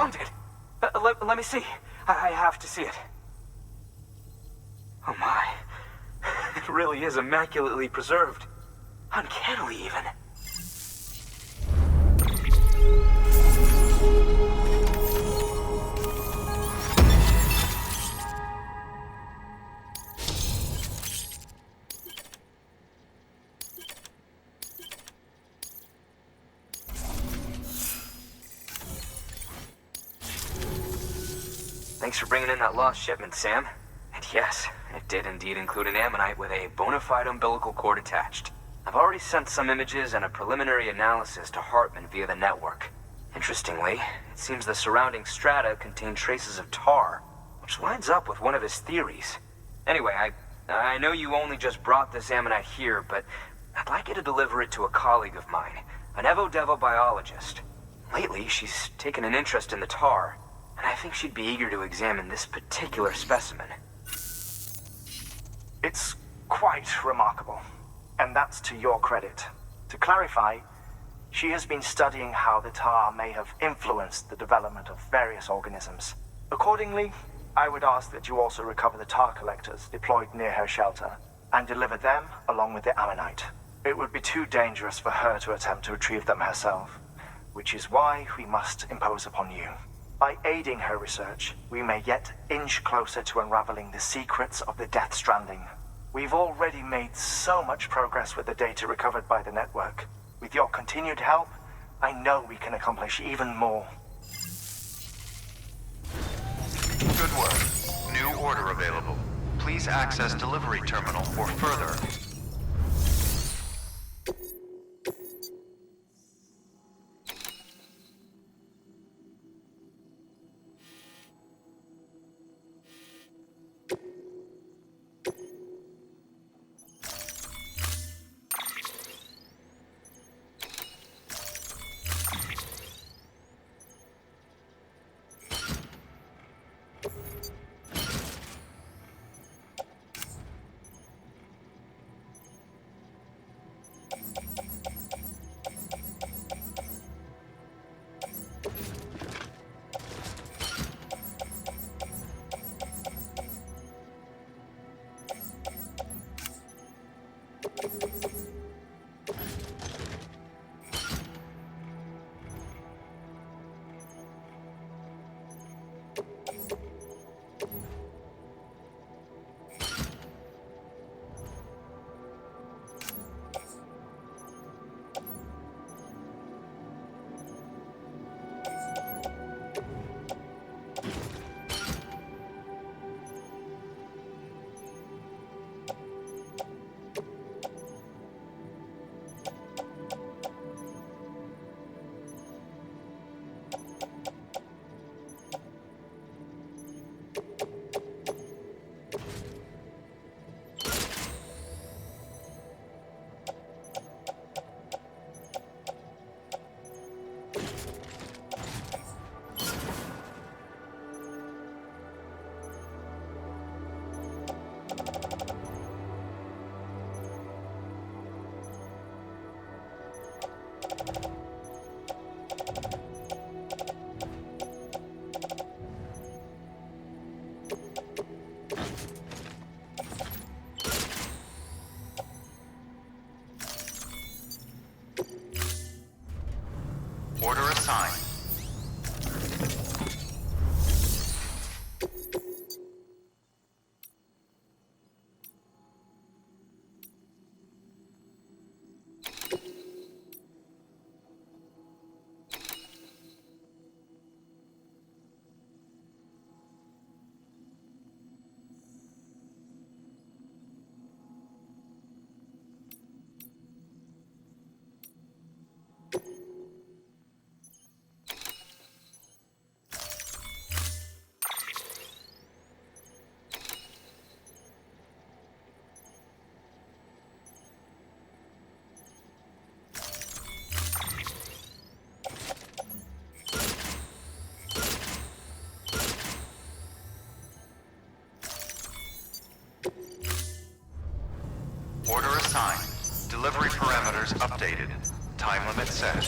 found it! Let me see. I have to see it. Oh my. It really is immaculately preserved. Uncannily, even. Thanks for bringing in that lost shipment, Sam. And yes, it did indeed include an ammonite with a bona fide umbilical cord attached. I've already sent some images and a preliminary analysis to Hartman via the network. Interestingly, it seems the surrounding strata contain traces of tar, which lines up with one of his theories. Anyway, I know you only just brought this ammonite here, but I'd like you to deliver it to a colleague of mine, an Evo-devo biologist. Lately, she's taken an interest in the tar, and I think she'd be eager to examine this particular specimen. It's quite remarkable, and that's to your credit. To clarify, she has been studying how the tar may have influenced the development of various organisms. Accordingly, I would ask that you also recover the tar collectors deployed near her shelter, and deliver them along with the ammonite. It would be too dangerous for her to attempt to retrieve them herself, which is why we must impose upon you. By aiding her research, we may yet inch closer to unraveling the secrets of the Death Stranding. We've already made so much progress with the data recovered by the network. With your continued help, I know we can accomplish even more. Good work. New order available. Please access delivery terminal for further. Order assigned. Order assigned. Delivery parameters updated. Time limit set.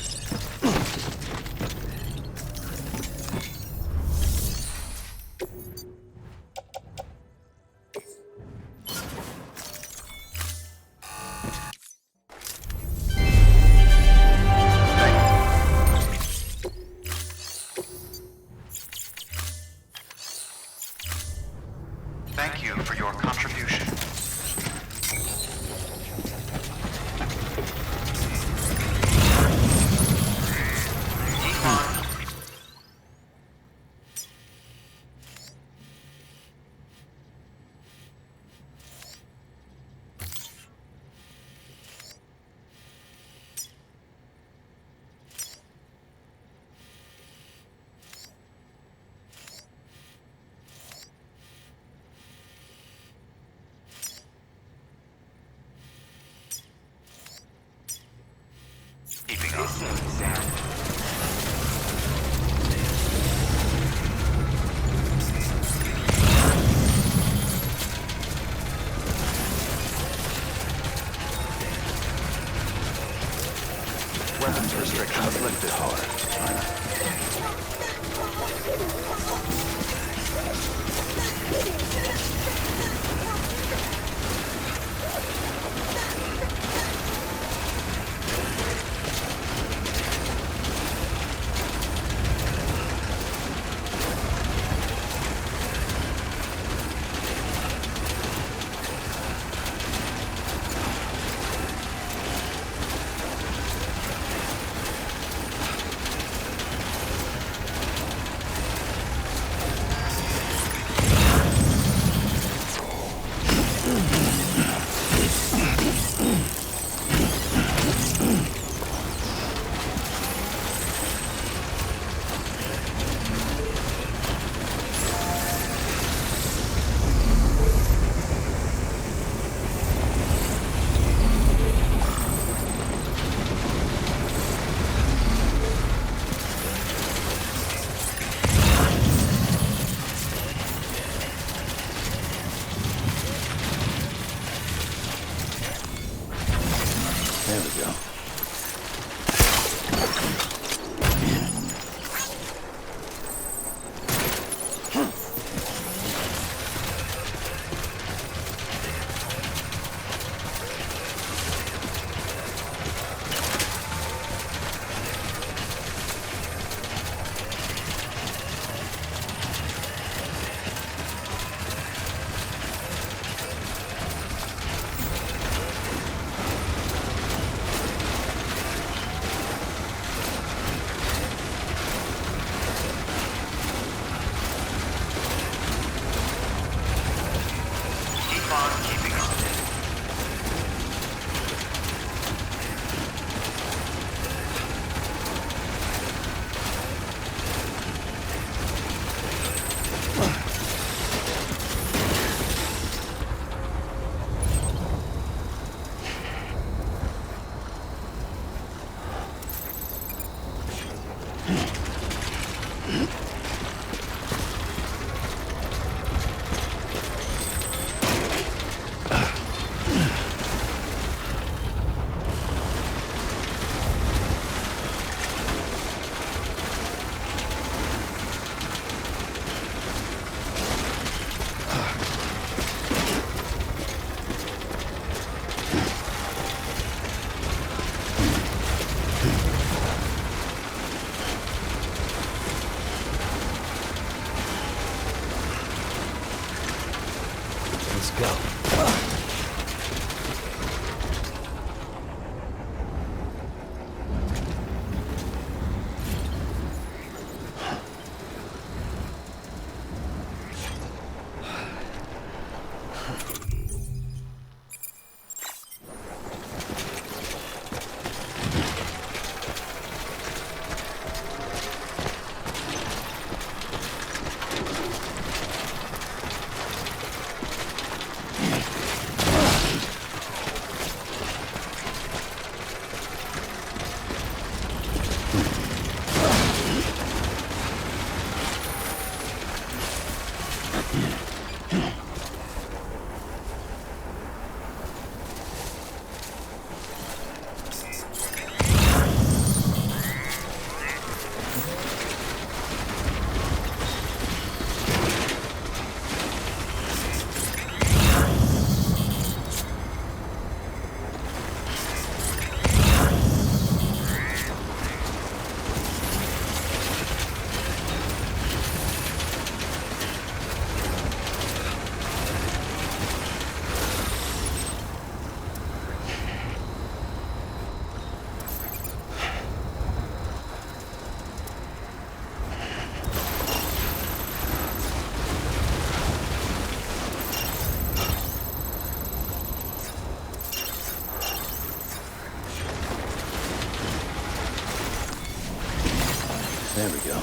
There we go.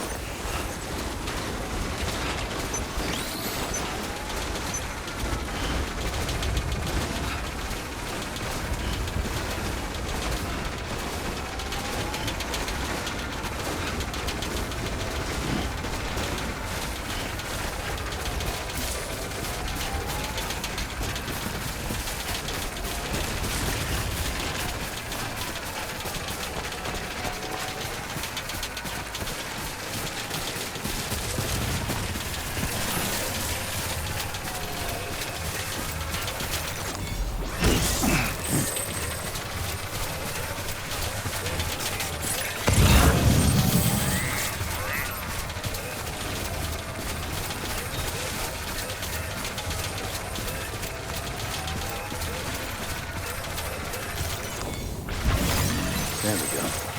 There we go.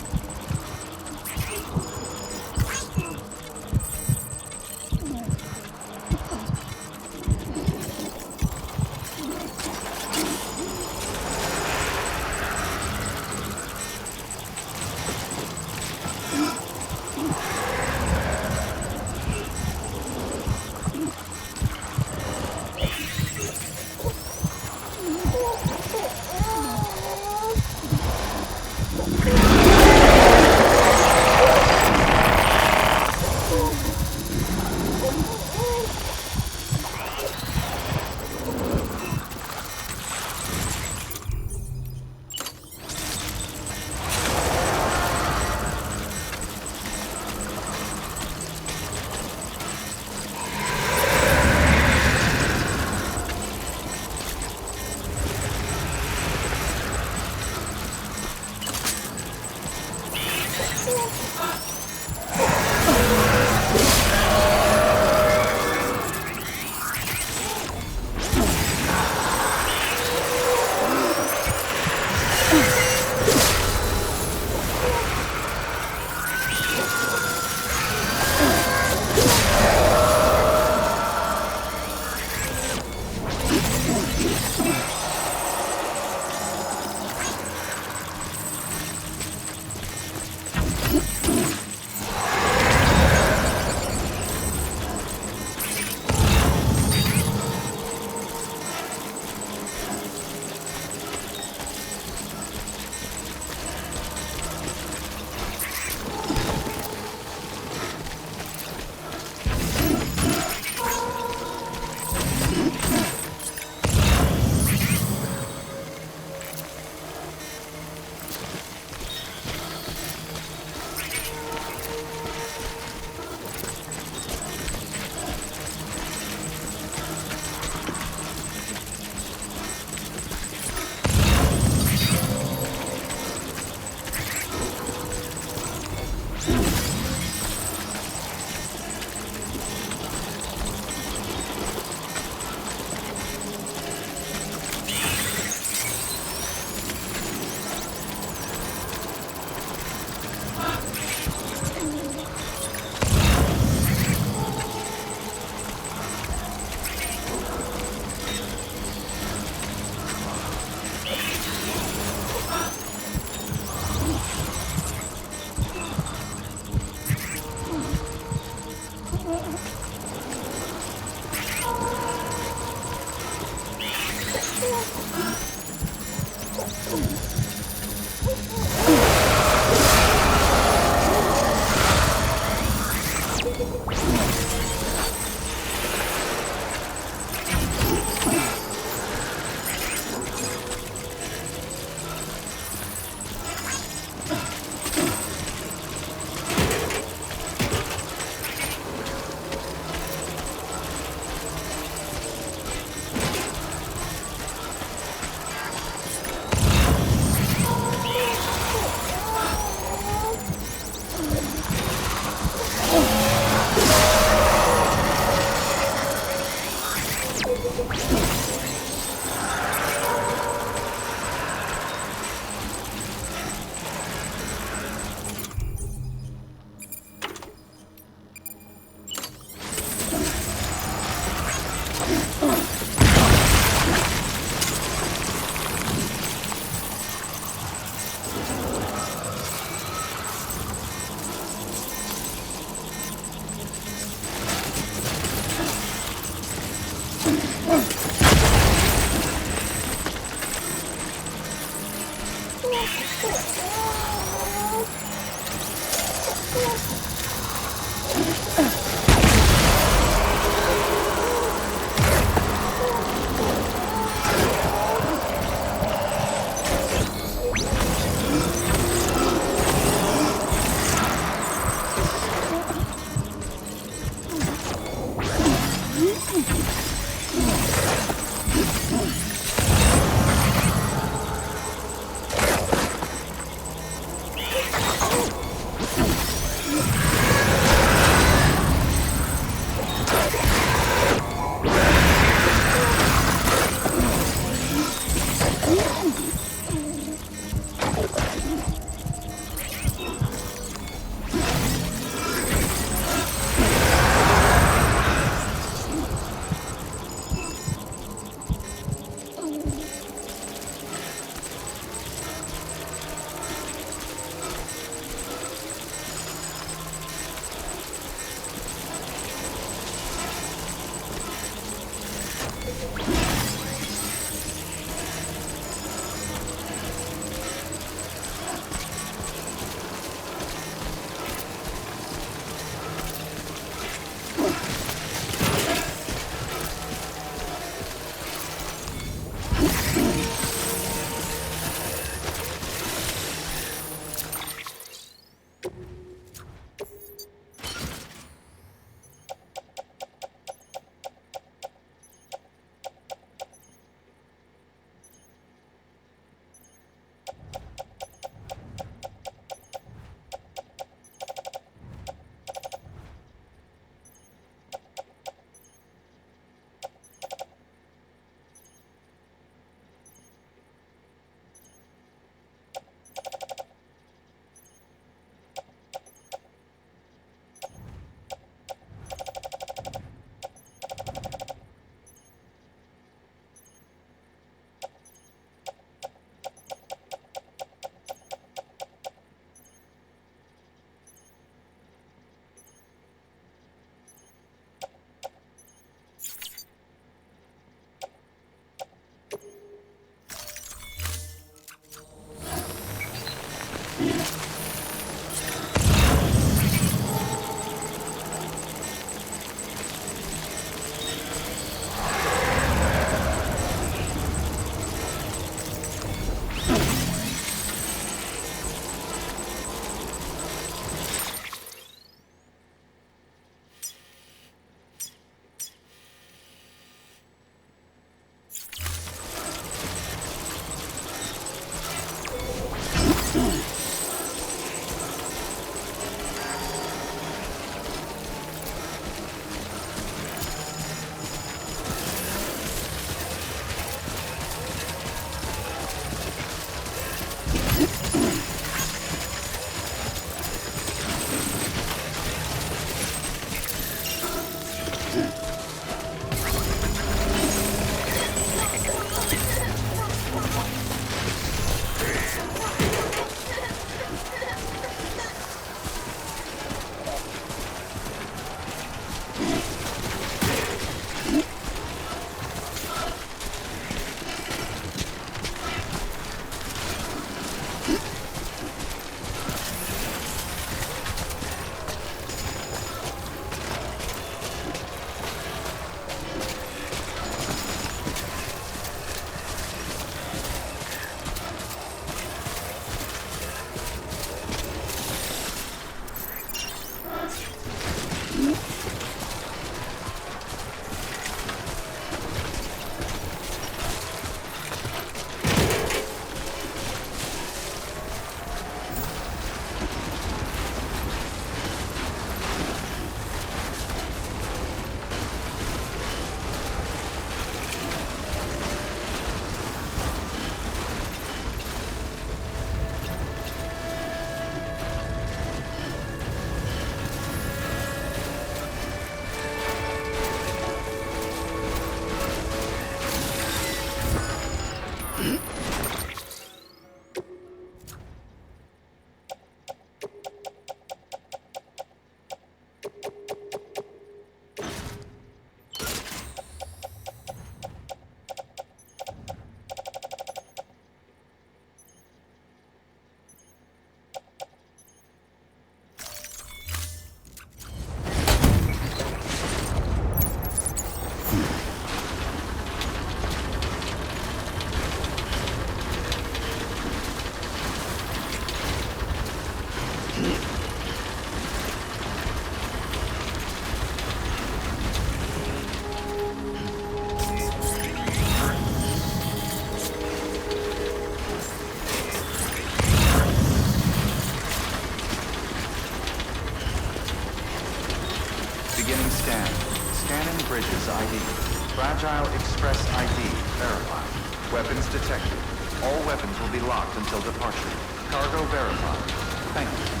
verified. Weapons detected. All weapons will be locked until departure. Cargo verified. Thank you.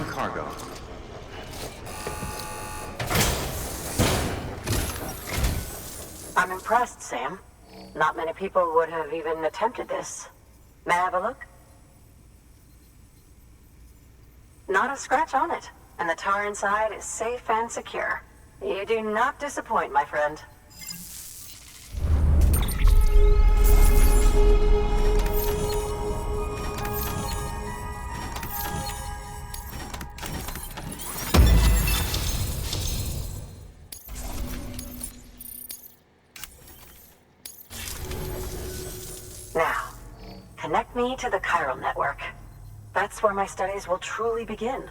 Cargo. I'm impressed, Sam. Not many people would have even attempted this. May I have a look? Not a scratch on it, and the tar inside is safe and secure. You do not disappoint, my friend. Now, connect me to the Chiral network. That's where my studies will truly begin.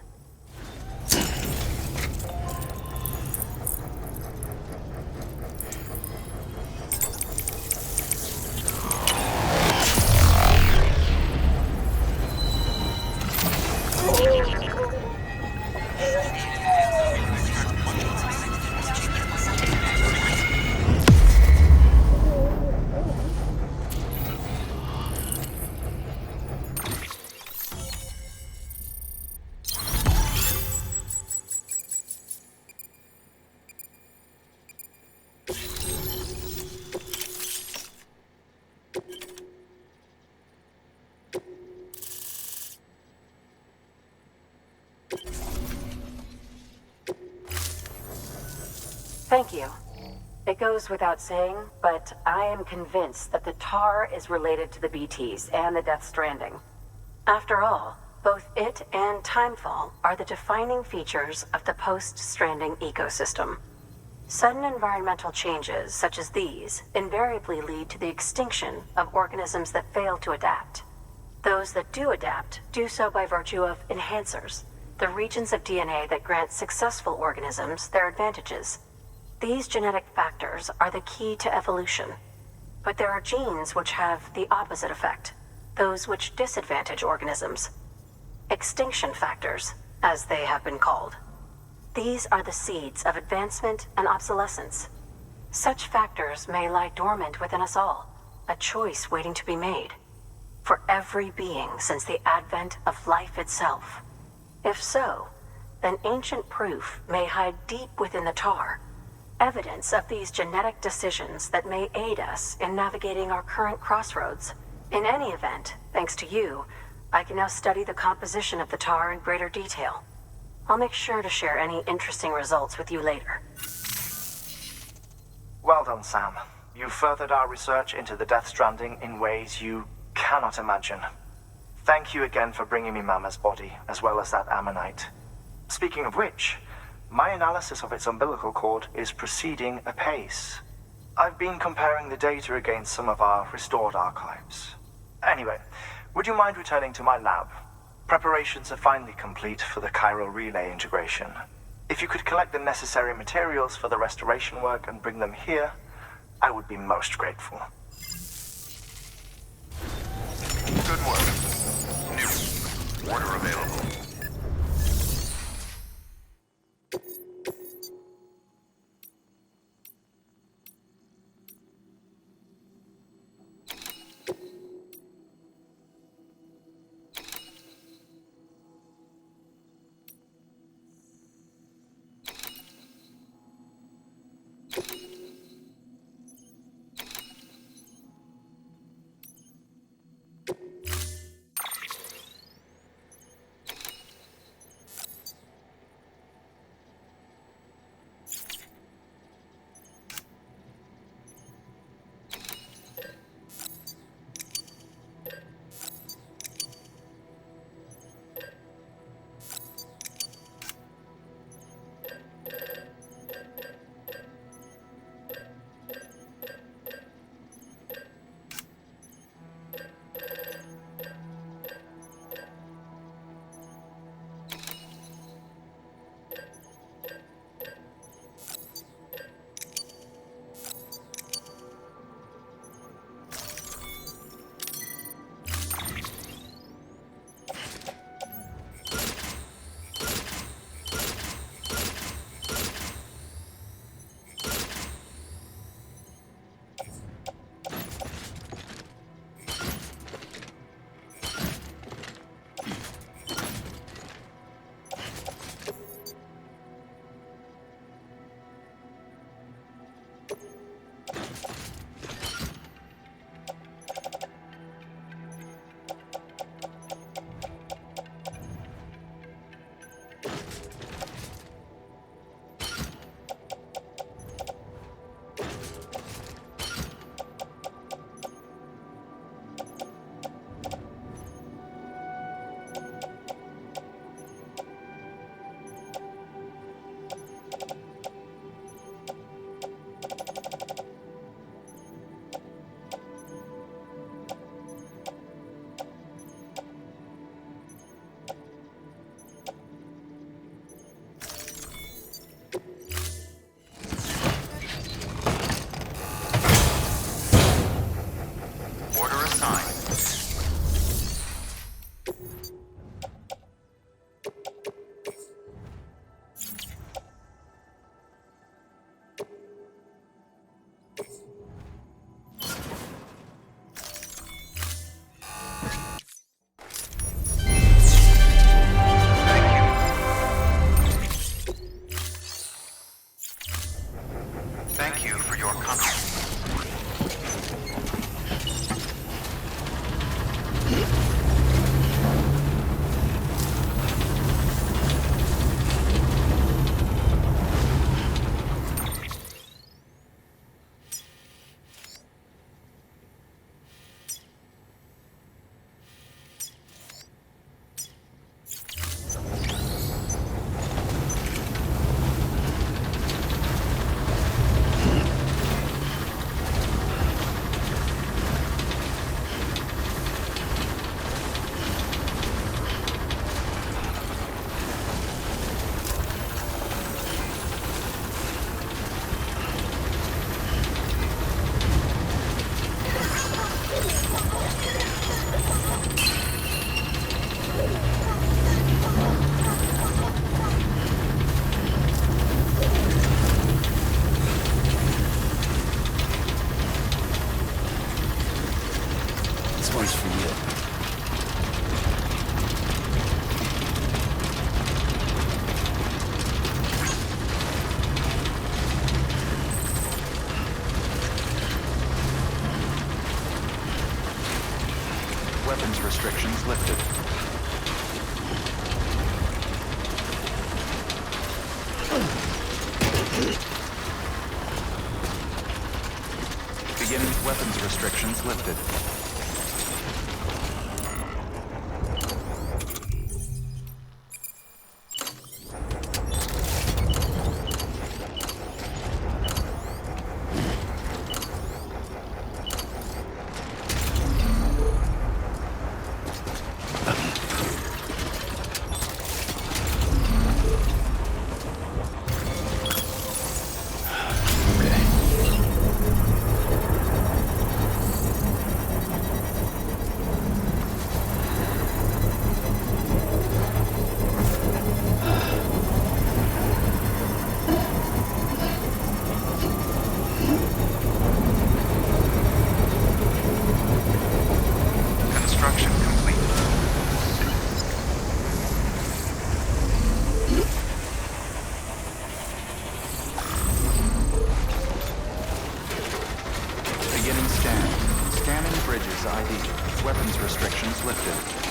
Thank you. It goes without saying, but I am convinced that the tar is related to the BTs and the Death Stranding. After all, both it and Timefall are the defining features of the post-Stranding ecosystem. Sudden environmental changes such as these invariably lead to the extinction of organisms that fail to adapt. Those that do adapt do so by virtue of enhancers, the regions of DNA that grant successful organisms their advantages. These genetic factors are the key to evolution. But there are genes which have the opposite effect, those which disadvantage organisms. Extinction factors, as they have been called. These are the seeds of advancement and obsolescence. Such factors may lie dormant within us all, a choice waiting to be made. For every being since the advent of life itself. If so, then ancient proof may hide deep within the tar, evidence of these genetic decisions that may aid us in navigating our current crossroads. In any event, thanks to you, I can now study the composition of the tar in greater detail. I'll make sure to share any interesting results with you later. Well done, Sam. You furthered our research into the Death Stranding in ways you cannot imagine. Thank you again for bringing me Mama's body, as well as that ammonite. Speaking of which, my analysis of its umbilical cord is proceeding apace. I've been comparing the data against some of our restored archives. Anyway, would you mind returning to my lab? Preparations are finally complete for the chiral relay integration. If you could collect the necessary materials for the restoration work and bring them here, I would be most grateful. Good work. New order available. assigned. Thank you for your contribution. This one's for you. Weapons restrictions lifted. Beginning weapons restrictions lifted. Construction complete. Beginning scan. Scanning bridges ID. Weapons restrictions lifted.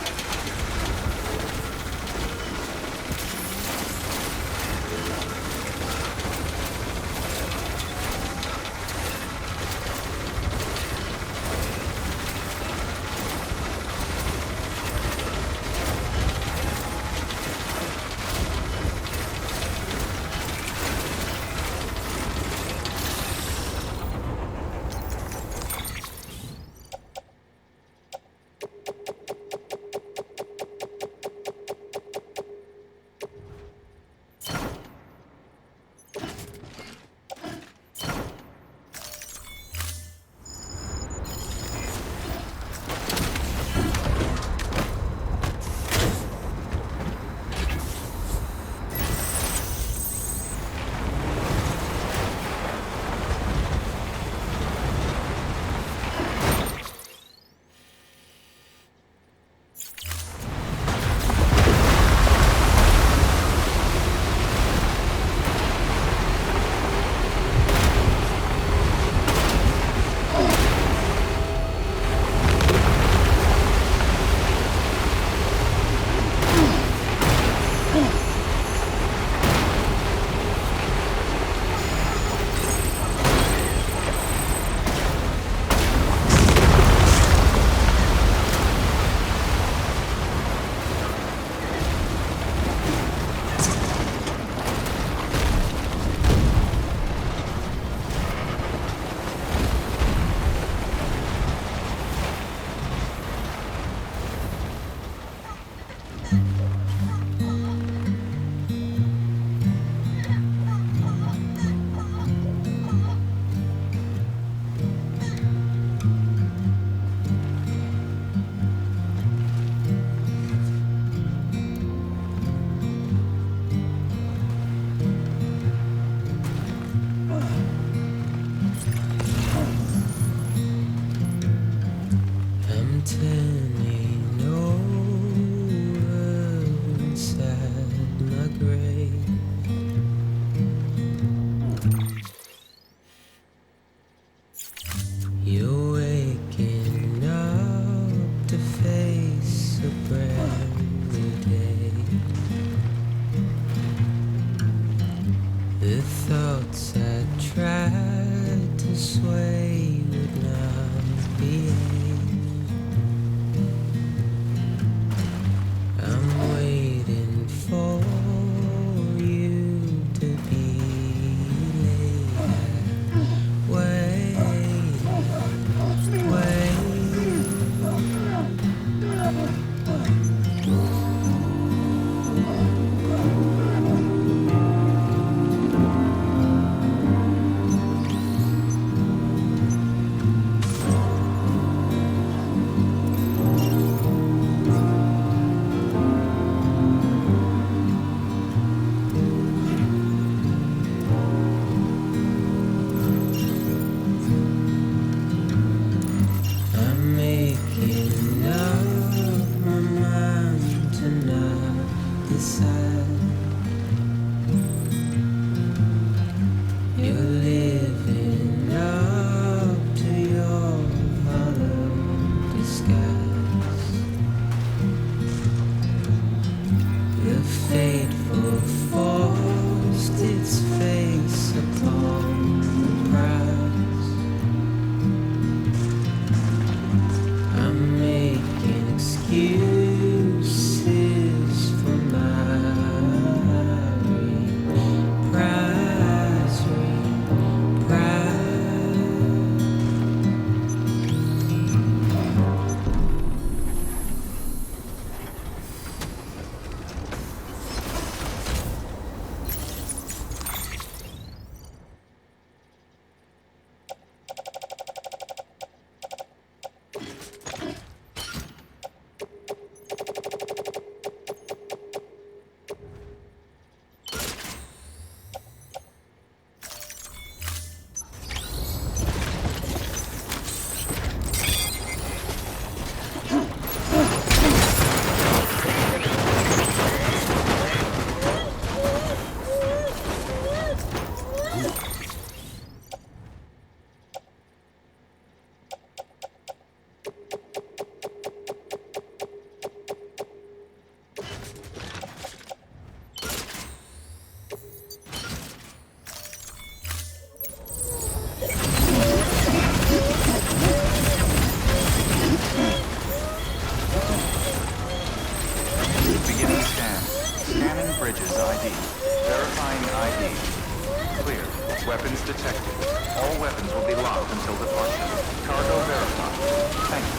turning over inside my grave. You're waking up to face a brand new day. The thoughts I tried to sway would not behave. I'm waiting for you to be later. Wait. I'm making up my mind to not decide. You're living up to your hollow disguise. The fateful forced its face upon the prize. I'm making excuses for my reprise. Beginning scan. Scanning bridges ID. Verifying ID. Clear. Weapons detected. All weapons will be locked until departure. Cargo verified. Thank you.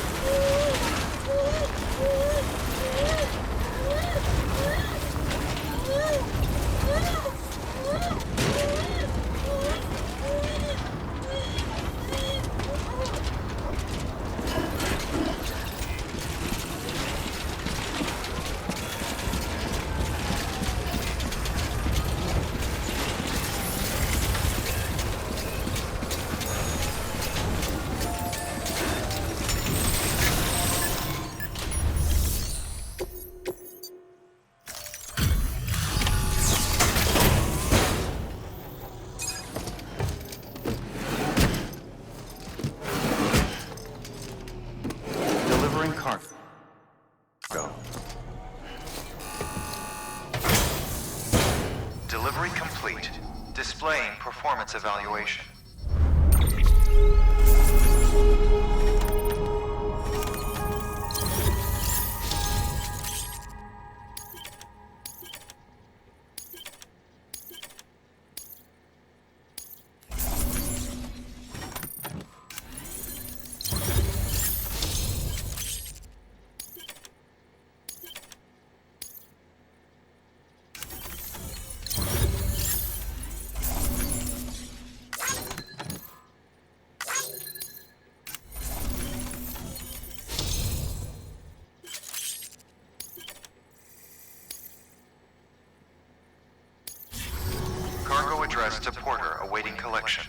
Delivering cargo. Delivery complete. Displaying performance evaluation. Cargo addressed to Porter awaiting collection.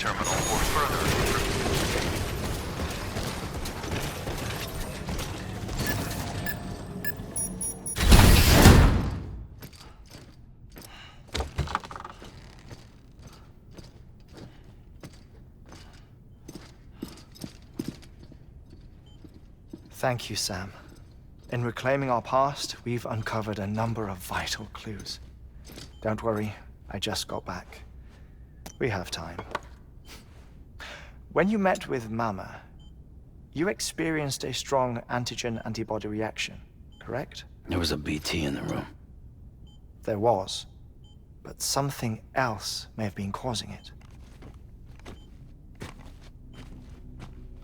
terminal for further. Thank you, Sam. In reclaiming our past, we've uncovered a number of vital clues. Don't worry, I just got back. We have time. When you met with Mama, you experienced a strong antigen-antibody reaction, correct? There was a BT in the room. There was, but something else may have been causing it.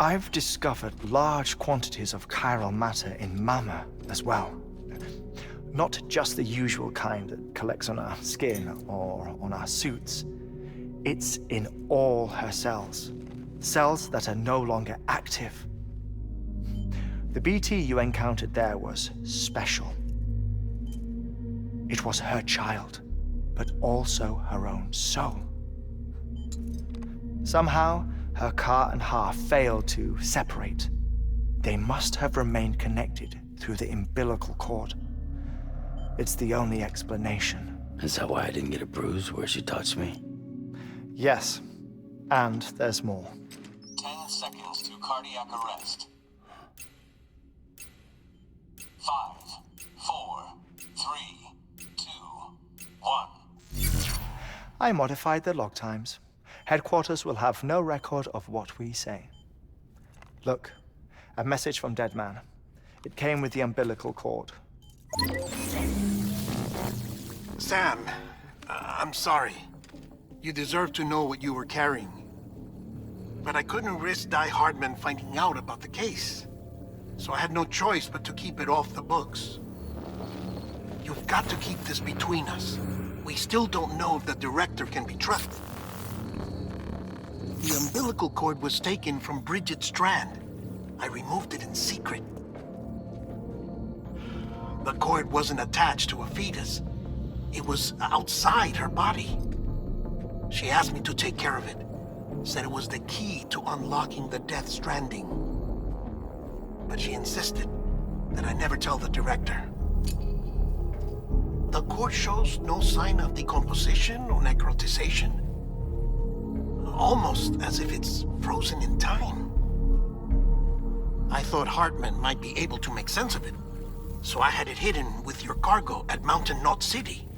I've discovered large quantities of chiral matter in Mama as well. Not just the usual kind that collects on our skin or on our suits. It's in all her cells. Cells that are no longer active. The BT you encountered there was special. It was her child, but also her own soul. Somehow, her car and half failed to separate. They must have remained connected through the umbilical cord. It's the only explanation. Is that why I didn't get a bruise where she touched me? Yes, and there's more. 10 seconds to cardiac arrest. 5, 4, 3, 2, 1. I modified the log times. Headquarters will have no record of what we say. Look, a message from Dead Man. It came with the umbilical cord. Sam, I'm sorry. You deserve to know what you were carrying. But I couldn't risk Die-Hardman finding out about the case. So I had no choice but to keep it off the books. You've got to keep this between us. We still don't know if the director can be trusted. The umbilical cord was taken from Bridget Strand. I removed it in secret. The cord wasn't attached to a fetus. It was outside her body. She asked me to take care of it. Said it was the key to unlocking the Death Stranding. But she insisted that I never tell the director. The cord shows no sign of decomposition or necrotization. Almost as if it's frozen in time. I thought Hartman might be able to make sense of it, so I had it hidden with your cargo at Mountain Knot City.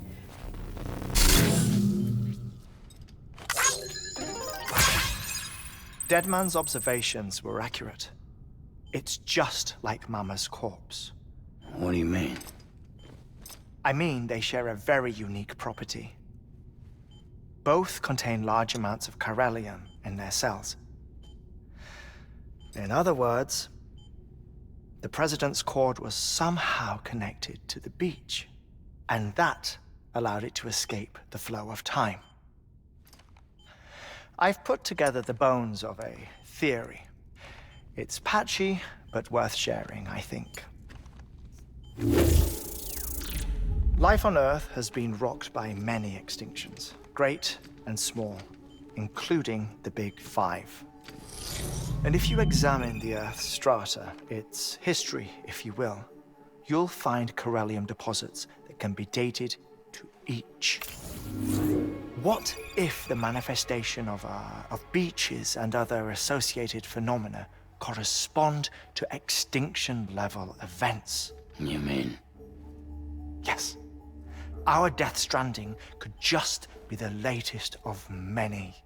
Deadman's observations were accurate. It's just like Mama's corpse. What do you mean? I mean, they share a very unique property. Both contain large amounts of chiralium in their cells. In other words, the President's cord was somehow connected to the beach, and that allowed it to escape the flow of time. I've put together the bones of a theory. It's patchy, but worth sharing, I think. Life on Earth has been rocked by many extinctions, great and small, including the Big Five. And if you examine the Earth's strata, its history, if you will, you'll find chiralium deposits that can be dated to each. What if the manifestation of beaches and other associated phenomena correspond to extinction-level events? You mean? Yes. Our Death Stranding could just be the latest of many.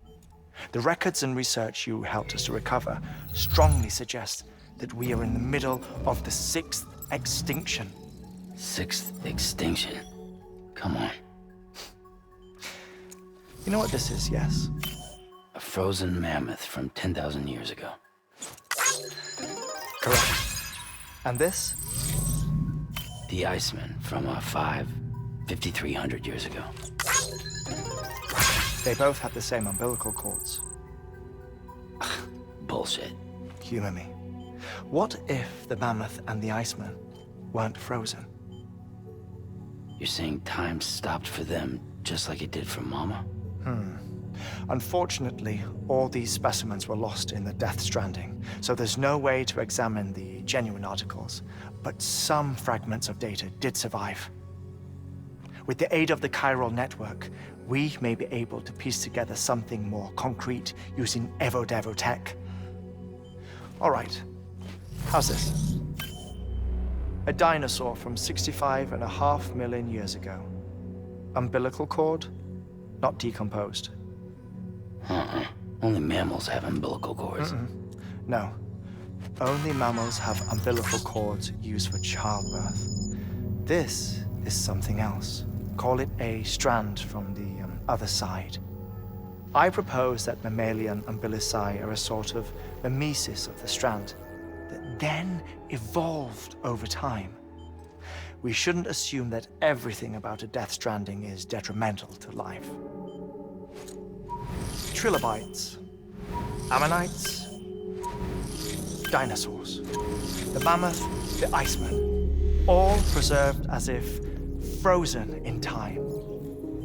The records and research you helped us to recover strongly suggest that we are in the middle of the 6th extinction. 6th extinction? Come on. You know what this is, yes? A frozen mammoth from 10,000 years ago. Correct. And this? The Iceman from 5,300 years ago. They both have the same umbilical cords. Bullshit. Humor me. What if the mammoth and the Iceman weren't frozen? You're saying time stopped for them just like it did for Mama? Unfortunately, all these specimens were lost in the Death Stranding, so there's no way to examine the genuine articles, but some fragments of data did survive. With the aid of the Chiral network, we may be able to piece together something more concrete using Evo-devo tech. All right, how's this? A dinosaur from 65.5 million years ago. Umbilical cord, not decomposed. Only mammals have umbilical cords. No, only mammals have umbilical cords used for childbirth. This is something else. Call it a strand from the other side. I propose that mammalian umbilici are a sort of mimesis of the strand that then evolved over time. We shouldn't assume that everything about a Death Stranding is detrimental to life. Trilobites, ammonites, dinosaurs, the mammoth, the iceman, all preserved as if frozen in time,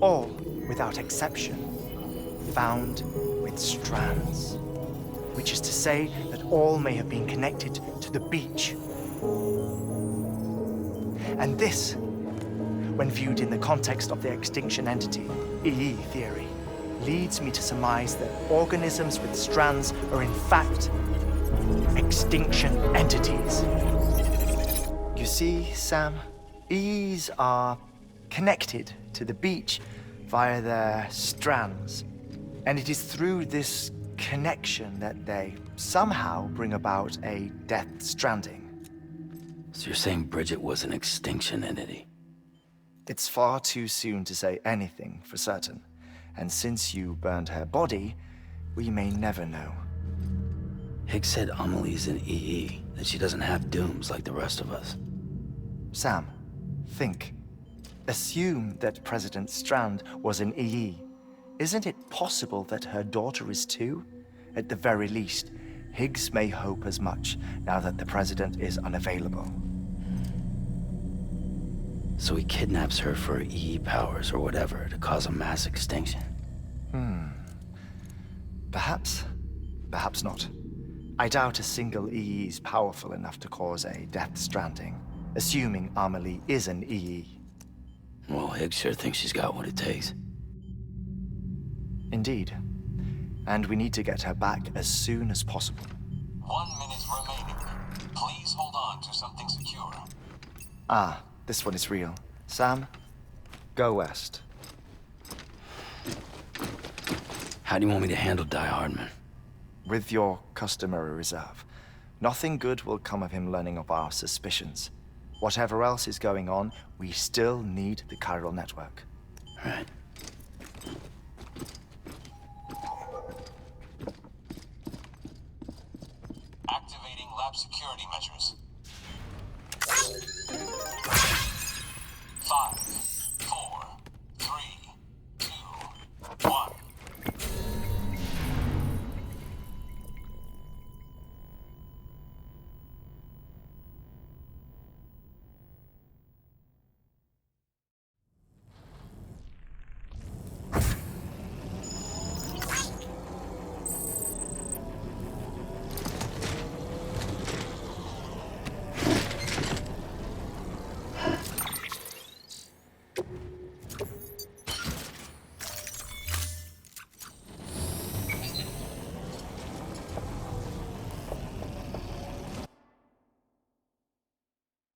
all without exception found with strands, which is to say that all may have been connected to the beach. And this, when viewed in the context of the extinction entity, EE theory, leads me to surmise that organisms with strands are in fact extinction entities. You see, Sam, EEs are connected to the beach via their strands, and it is through this connection that they somehow bring about a Death Stranding. So you're saying Bridget was an extinction entity? It's far too soon to say anything for certain, and since you burned her body, we may never know. Higgs said Amelie's an EE, that she doesn't have dooms like the rest of us. Sam, think. Assume that President Strand was an EE. Isn't it possible that her daughter is too? At the very least, Higgs may hope as much now that the president is unavailable. So he kidnaps her for EE powers or whatever to cause a mass extinction. Perhaps. Perhaps not. I doubt a single EE is powerful enough to cause a Death Stranding, assuming Amelie is an EE. Well, Higgs sure thinks she's got what it takes. Indeed. And we need to get her back as soon as possible. 1 minute remaining. Please hold on to something secure. Ah, this one is real. Sam, go west. How do you want me to handle Die-Hardman? With your customary reserve. Nothing good will come of him learning of our suspicions. Whatever else is going on, we still need the Chiral network. Right. Activating lab security measures. 5,